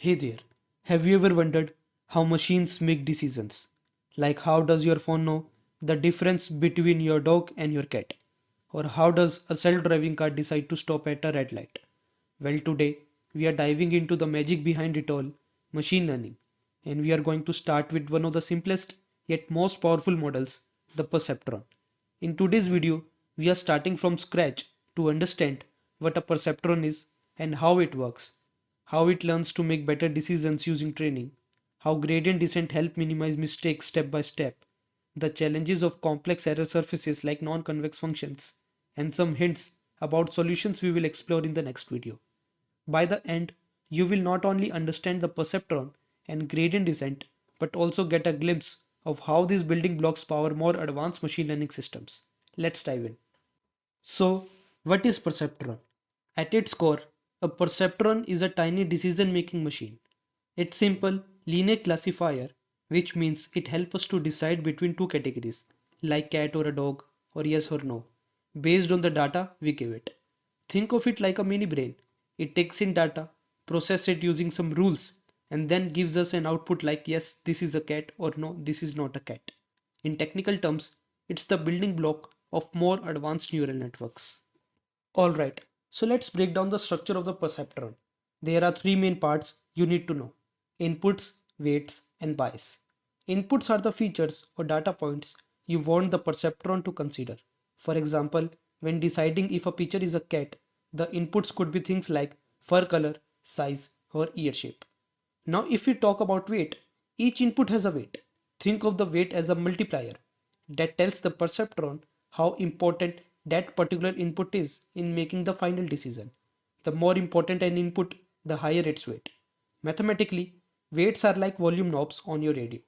Hey there, have you ever wondered how machines make decisions? Like how does your phone know the difference between your dog and your cat? Or how does a self-driving car decide to stop at a red light? Well, today we are diving into the magic behind it all, machine learning. And we are going to start with one of the simplest yet most powerful models, the Perceptron. In today's video, we are starting from scratch to understand what a perceptron is and how it works, how it learns to make better decisions using training, how gradient descent help minimize mistakes step by step, the challenges of complex error surfaces like non-convex functions, and some hints about solutions we will explore in the next video. By the end, you will not only understand the perceptron and gradient descent, but also get a glimpse of how these building blocks power more advanced machine learning systems. Let's dive in. So, what is perceptron? At its core, a perceptron is a tiny decision making machine. It's simple, linear classifier, which means it helps us to decide between two categories, like cat or a dog, or yes or no, based on the data we give it. Think of it like a mini brain. It takes in data, processes it using some rules, and then gives us an output like yes, this is a cat, or no, this is not a cat. In technical terms, it's the building block of more advanced neural networks. Alright, so let's break down the structure of the perceptron. There are three main parts you need to know: inputs, weights, and bias. Inputs are the features or data points you want the perceptron to consider. For example, when deciding if a picture is a cat, the inputs could be things like fur color, size, or ear shape. Now, if we talk about weight, each input has a weight. Think of the weight as a multiplier that tells the perceptron how important that particular input is in making the final decision. The more important an input, the higher its weight. Mathematically, weights are like volume knobs on your radio.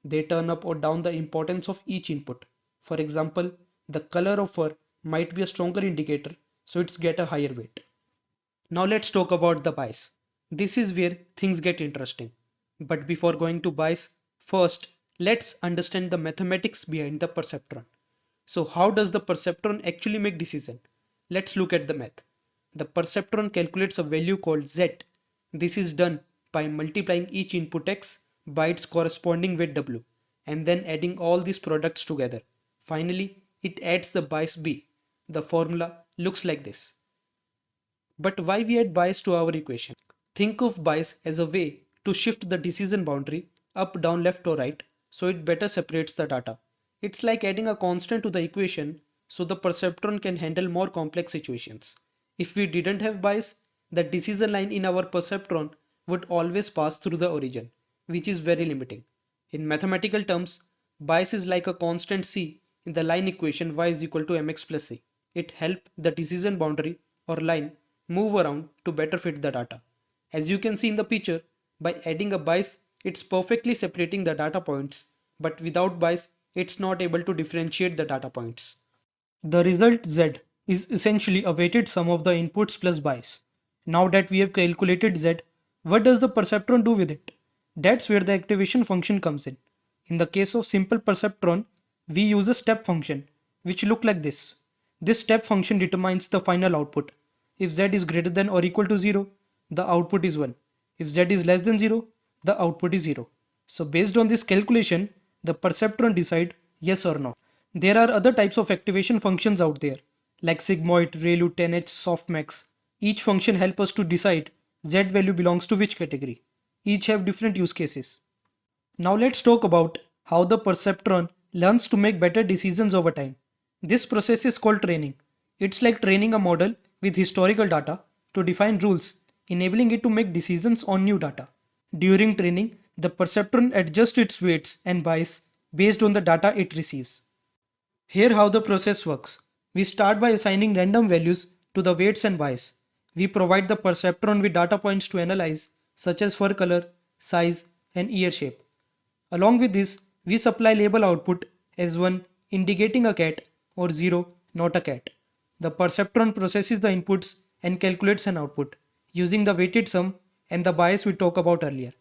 They turn up or down the importance of each input. For example, the color of fur might be a stronger indicator, so it's get a higher weight. Now let's talk about the bias. This is where things get interesting. But before going to bias, first let's understand the mathematics behind the perceptron. So how does the perceptron actually make decision? Let's look at the math. The perceptron calculates a value called z. This is done by multiplying each input x by its corresponding weight w and then adding all these products together. Finally, it adds the bias b. The formula looks like this. But why we add bias to our equation? Think of bias as a way to shift the decision boundary up, down, left or right so it better separates the data. It's like adding a constant to the equation so the perceptron can handle more complex situations. If we didn't have bias, the decision line in our perceptron would always pass through the origin, which is very limiting. In mathematical terms, bias is like a constant c in the line equation y is equal to mx plus c. It helps the decision boundary or line move around to better fit the data. As you can see in the picture, by adding a bias, it's perfectly separating the data points, but without bias, it's not able to differentiate the data points. The result Z is essentially a weighted sum of the inputs plus bias. Now that we have calculated Z, what does the perceptron do with it? That's where the activation function comes in. In the case of simple perceptron, we use a step function, which look like this. This step function determines the final output. If Z is greater than or equal to 0, the output is 1. If Z is less than 0, the output is 0. So based on this calculation, the perceptron decide yes or no. There are other types of activation functions out there, like sigmoid, ReLU, 10H, softmax. Each function helps us to decide Z value belongs to which category. Each have different use cases. Now let's talk about how the perceptron learns to make better decisions over time. This process is called training. It's like training a model with historical data to define rules, enabling it to make decisions on new data. During training, the perceptron adjusts its weights and bias based on the data it receives. Here how the process works. We start by assigning random values to the weights and bias. We provide the perceptron with data points to analyze, such as fur color, size, and ear shape. Along with this, we supply label output as 1 indicating a cat or 0 not a cat. The perceptron processes the inputs and calculates an output using the weighted sum and the bias we talked about earlier.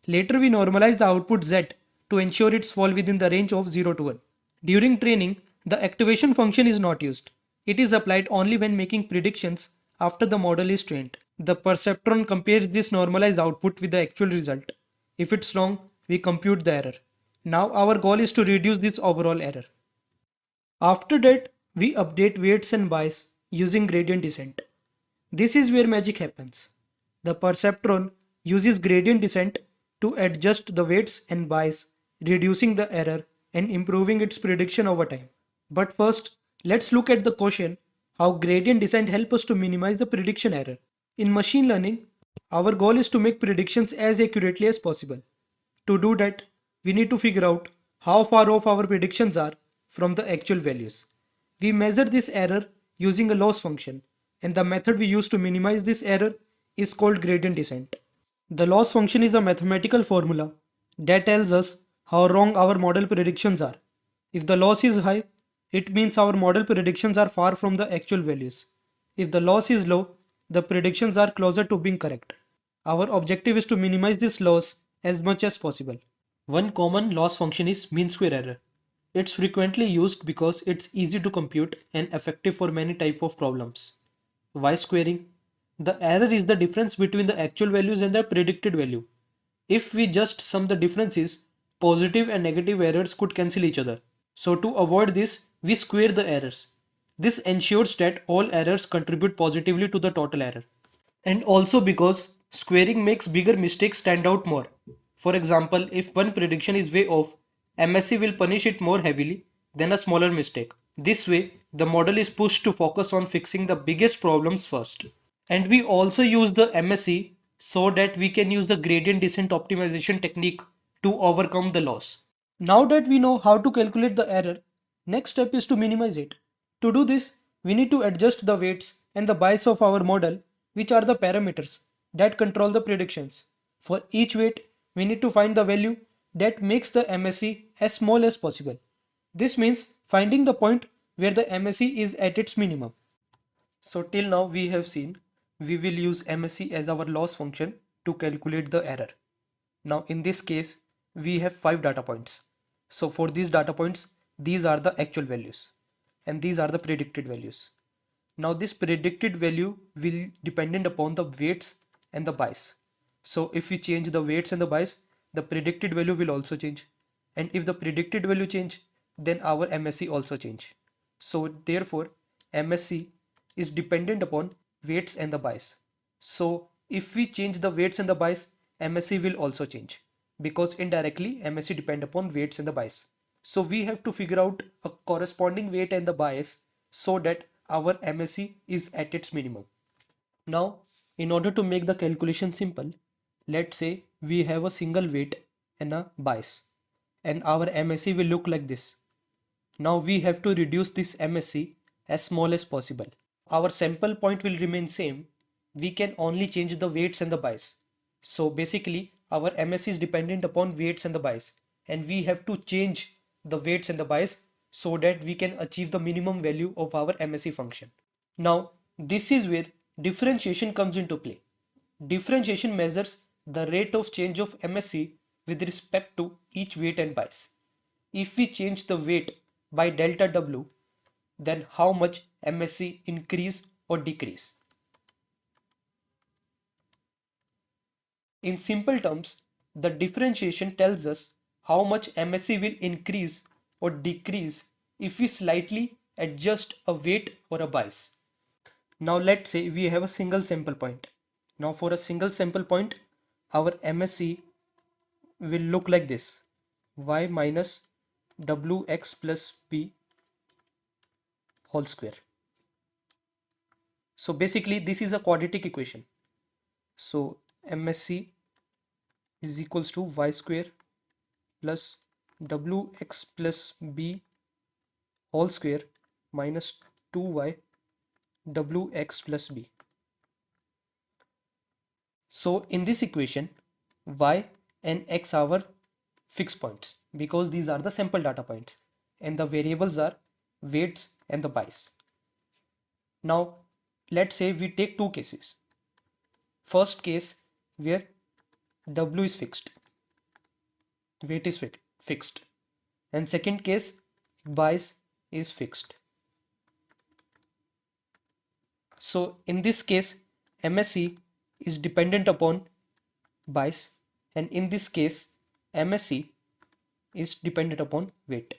Later we normalize the output z to ensure it's fall within the range of 0 to 1. During training, the activation function is not used. It is applied only when making predictions after the model is trained. The perceptron compares this normalized output with the actual result. If it's wrong, we compute the error. Now our goal is to reduce this overall error. After that, we update weights and bias using gradient descent. This is where magic happens. The perceptron uses gradient descent to adjust the weights and bias, reducing the error and improving its prediction over time. But first, let's look at the question how gradient descent helps us to minimize the prediction error. In machine learning, our goal is to make predictions as accurately as possible. To do that, we need to figure out how far off our predictions are from the actual values. We measure this error using a loss function, and the method we use to minimize this error is called gradient descent. The loss function is a mathematical formula that tells us how wrong our model predictions are. If the loss is high, it means our model predictions are far from the actual values. If the loss is low, the predictions are closer to being correct. Our objective is to minimize this loss as much as possible. One common loss function is mean square error. It's frequently used because it's easy to compute and effective for many type of problems. Why squaring? The error is the difference between the actual values and the predicted value. If we just sum the differences, positive and negative errors could cancel each other. So to avoid this, we square the errors. This ensures that all errors contribute positively to the total error. And also because squaring makes bigger mistakes stand out more. For example, if one prediction is way off, MSC will punish it more heavily than a smaller mistake. This way, the model is pushed to focus on fixing the biggest problems first. And we also use the MSC so that we can use the gradient descent optimization technique to overcome the loss. Now that we know how to calculate the error, next step is to minimize it. To do this, we need to adjust the weights and the bias of our model, which are the parameters that control the predictions. For each weight, we need to find the value that makes the MSE as small as possible. This means finding the point where the MSE is at its minimum. So till now we have seen we will use MSE as our loss function to calculate the error. Now in this case we have 5 data points. So for these data points, these are the actual values and these are the predicted values. Now this predicted value will dependent upon the weights and the bias. So if we change the weights and the bias, the predicted value will also change. And if the predicted value change, then our MSE also change. So therefore MSE is dependent upon weights and the bias. So if we change the weights and the bias, MSE will also change because indirectly MSE depend upon weights and the bias. So we have to figure out a corresponding weight and the bias so that our MSE is at its minimum. Now, in order to make the calculation simple, let's say we have a single weight and a bias and our MSE will look like this. Now we have to reduce this MSE as small as possible. Our sample point will remain same. We can only change the weights and the bias. So basically our MSE is dependent upon weights and the bias and we have to change the weights and the bias so that we can achieve the minimum value of our MSE function. Now this is where differentiation comes into play. Differentiation measures the rate of change of MSE with respect to each weight and bias. If we change the weight by delta W, then how much MSE increase or decrease? In simple terms, the differentiation tells us how much MSE will increase or decrease if we slightly adjust a weight or a bias. Now let's say we have a single sample point. Now for a single sample point, our MSE will look like this: y minus wx plus b whole square. So basically this is a quadratic equation. So MSE is equals to y square plus wx plus b whole square minus 2y wx plus b. So in this equation, y and x are our fixed points because these are the sample data points and the variables are weights and the bias. Now let's say we take two cases. First case where w is fixed, weight is fixed, and second case bias is fixed. So in this case MSE is dependent upon bias, and in this case MSE is dependent upon weight.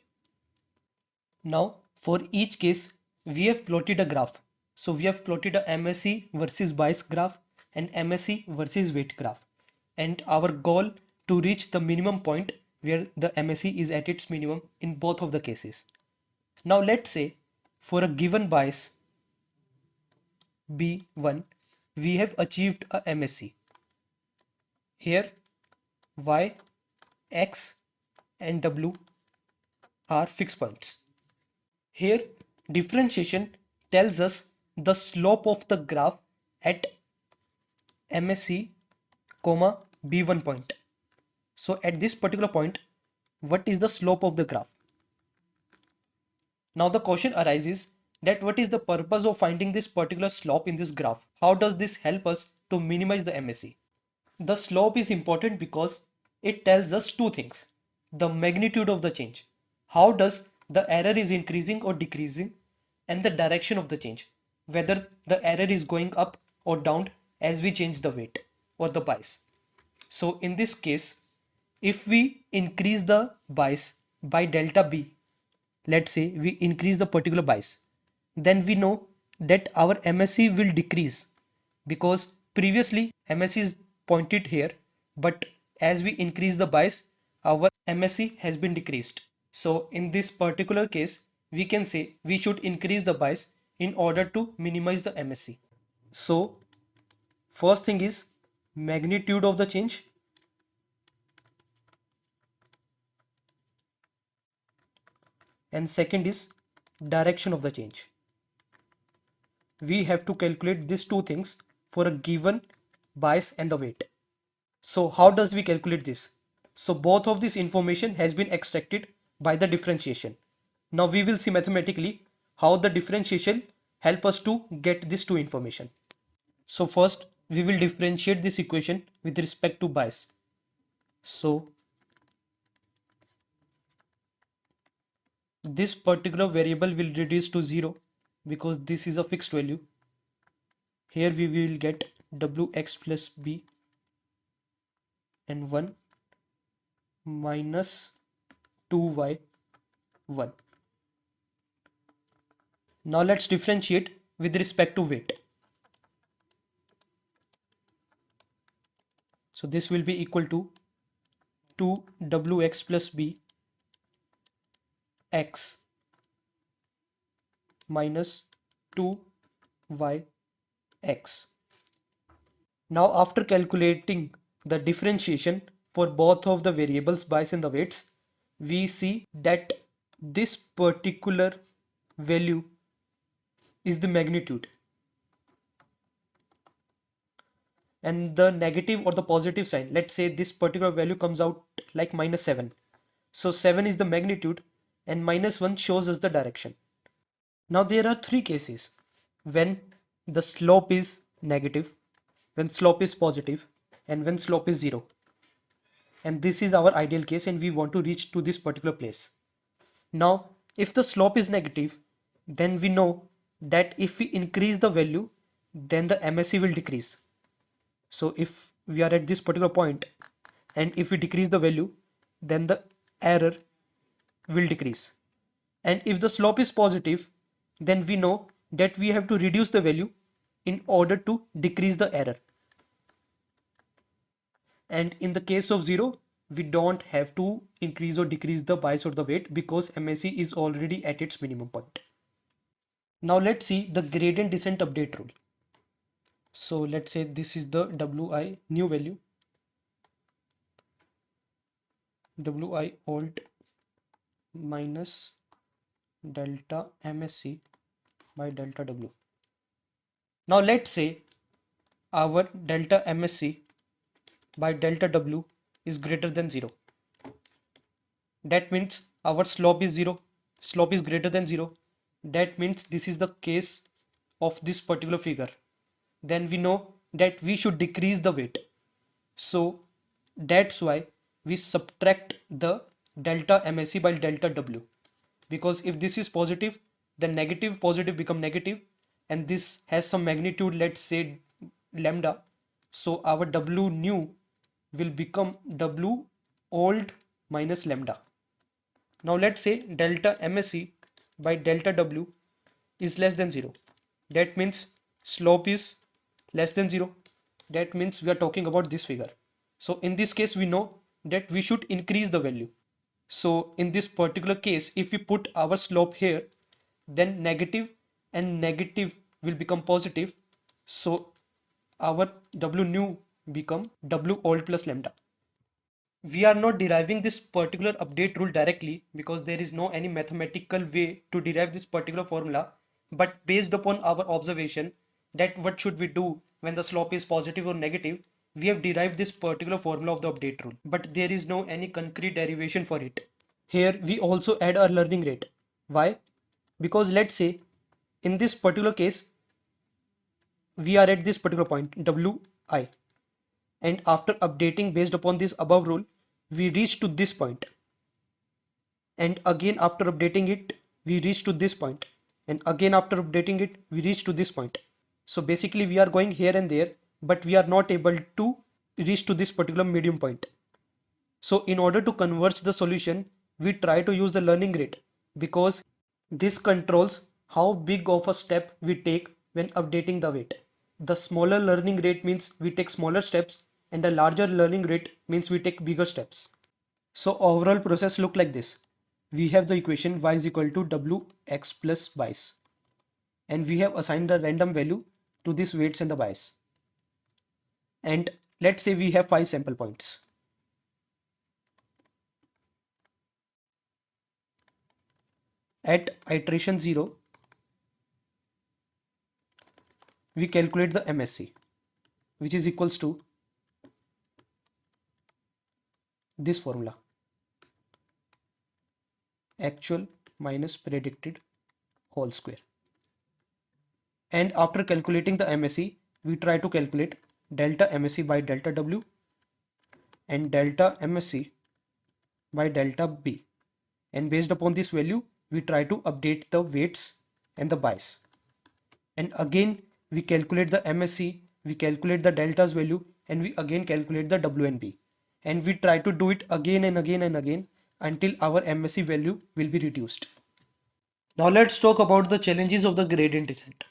Now for each case we have plotted a graph. So we have plotted a MSE versus bias graph and MSE versus weight graph, and our goal to reach the minimum point where the MSE is at its minimum in both of the cases. Now let's say for a given bias B1 we have achieved a MSE. Here Y, X and W are fixed points. Here differentiation tells us the slope of the graph at MSE, B1 point. So at this particular point, what is the slope of the graph? Now the question arises that what is the purpose of finding this particular slope in this graph? How does this help us to minimize the MSE? The slope is important because it tells us two things. The magnitude of the change. How does the error is increasing or decreasing, and the direction of the change. Whether the error is going up or down as we change the weight or the bias. So in this case, if we increase the bias by delta B, let's say we increase the particular bias, then we know that our MSE will decrease because previously MSE is pointed here, but as we increase the bias, our MSE has been decreased. So in this particular case, we can say we should increase the bias in order to minimize the MSE. So first thing is magnitude of the change. And second is direction of the change. We have to calculate these two things for a given bias and the weight. So how does we calculate this? So both of this information has been extracted by the differentiation. Now we will see mathematically how the differentiation help us to get these two information. So first we will differentiate this equation with respect to bias. So this particular variable will reduce to 0 because this is a fixed value. Here we will get wx plus b and 1 minus 2y 1. Now let's differentiate with respect to weight. So this will be equal to 2wx plus b x minus 2y x. Now after calculating the differentiation for both of the variables bias and the weights, we see that this particular value is the magnitude, and the negative or the positive sign, let's say this particular value comes out like -7. So 7 is the magnitude and -1 shows us the direction. Now there are three cases when the slope is negative, when slope is positive, and when slope is 0. And this is our ideal case and we want to reach to this particular place. Now if the slope is negative, then we know that if we increase the value, then the MSE will decrease. So if we are at this particular point and if we decrease the value, then the error will decrease. And if the slope is positive, then we know that we have to reduce the value in order to decrease the error. And in the case of 0, we don't have to increase or decrease the bias or the weight because MSE is already at its minimum point. Now let's see the gradient descent update rule. So let's say this is the WI new value, WI old minus delta MSE by delta W. Now let's say our delta MSE by delta W is greater than 0. That means our slope is 0. Slope is greater than 0. That means this is the case of this particular figure. Then we know that we should decrease the weight. So that's why we subtract the delta MSE by delta W. Because if this is positive, then negative positive become negative, and this has some magnitude, let's say lambda. So our W new will become W old minus lambda. Now let's say delta MSE by delta W is less than 0. That means slope is less than 0. That means we are talking about this figure. So in this case we know that we should increase the value. So in this particular case, if we put our slope here, then negative and negative will become positive. So our W new become W old plus lambda. We are not deriving this particular update rule directly because there is no any mathematical way to derive this particular formula, but based upon our observation that what should we do when the slope is positive or negative, we have derived this particular formula of the update rule, but there is no any concrete derivation for it. Here we also add a learning rate. Why? Because let's say in this particular case we are at this particular point Wi, and after updating based upon this above rule we reach to this point, and again after updating it we reach to this point, and again after updating it we reach to this point. So basically we are going here and there, but we are not able to reach to this particular medium point. So in order to converge the solution we try to use the learning rate, because this controls how big of a step we take when updating the weight. The smaller learning rate means we take smaller steps, and the larger learning rate means we take bigger steps. So overall process look like this. We have the equation y is equal to wx plus bias, and we have assigned a random value to these weights and the bias. And let's say we have 5 sample points. At iteration 0, we calculate the MSE, which is equals to this formula, actual minus predicted whole square. And after calculating the MSE, we try to calculate delta MSE by delta W and delta MSE by delta B. And based upon this value, we try to update the weights and the bias. And again, we calculate the MSE, we calculate the delta's value, and we again calculate the W and B. And we try to do it again and again and again until our MSE value will be reduced. Now let's talk about the challenges of the gradient descent.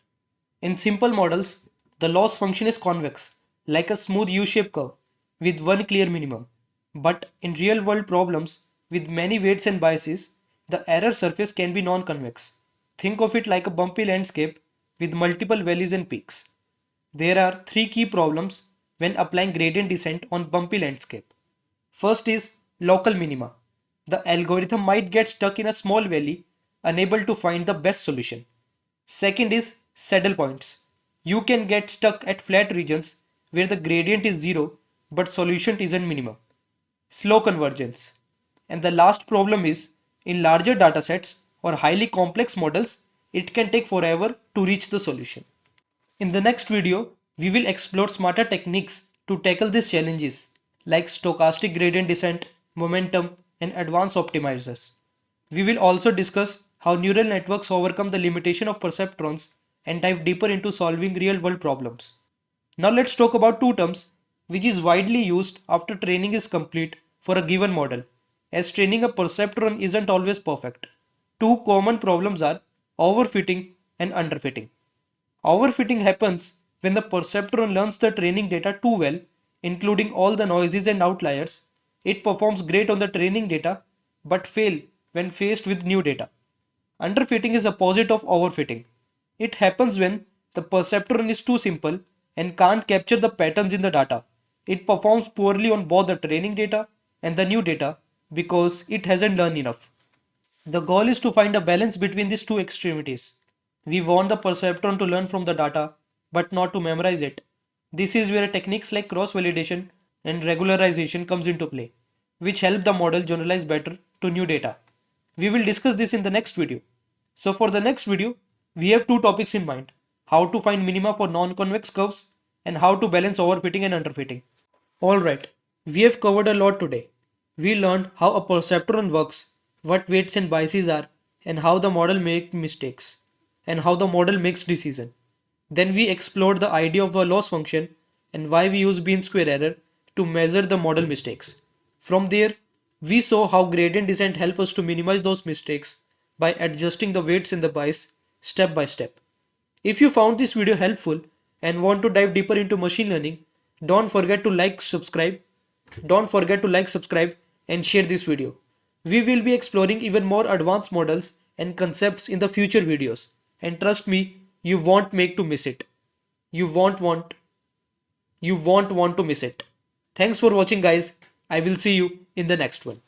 In simple models, the loss function is convex, like a smooth U-shaped curve with one clear minimum. But in real-world problems with many weights and biases, the error surface can be non-convex. Think of it like a bumpy landscape with multiple valleys and peaks. There are three key problems when applying gradient descent on bumpy landscape. First is local minima. The algorithm might get stuck in a small valley, unable to find the best solution. Second is saddle points. You can get stuck at flat regions where the gradient is 0 but solution isn't minimum. Slow convergence. And the last problem is in larger datasets or highly complex models, it can take forever to reach the solution. In the next video, we will explore smarter techniques to tackle these challenges like stochastic gradient descent, momentum, and advanced optimizers. We will also discuss how neural networks overcome the limitation of perceptrons and dive deeper into solving real-world problems. Now let's talk about two terms which is widely used after training is complete for a given model, as training a perceptron isn't always perfect. Two common problems are overfitting and underfitting. Overfitting happens when the perceptron learns the training data too well, including all the noises and outliers. It performs great on the training data but fail when faced with new data. Underfitting is opposite of overfitting. It happens when the perceptron is too simple and can't capture the patterns in the data. It performs poorly on both the training data and the new data because it hasn't learned enough. The goal is to find a balance between these two extremities. We want the perceptron to learn from the data, but not to memorize it. This is where techniques like cross-validation and regularization comes into play, which help the model generalize better to new data. We will discuss this in the next video. So for the next video, we have two topics in mind: how to find minima for non-convex curves and how to balance overfitting and underfitting. Alright, we have covered a lot today. We learned how a perceptron works, what weights and biases are, and how the model makes mistakes, and how the model makes decisions. Then we explored the idea of a loss function, and why we use mean square error to measure the model mistakes. From there, we saw how gradient descent helps us to minimize those mistakes by adjusting the weights in the bias step by step. If you found this video helpful and want to dive deeper into machine learning, don't forget to subscribe and share this video. We will be exploring even more advanced models and concepts in the future videos. And trust me, you won't make to miss it. You won't want to miss it. Thanks for watching guys. I will see you in the next one.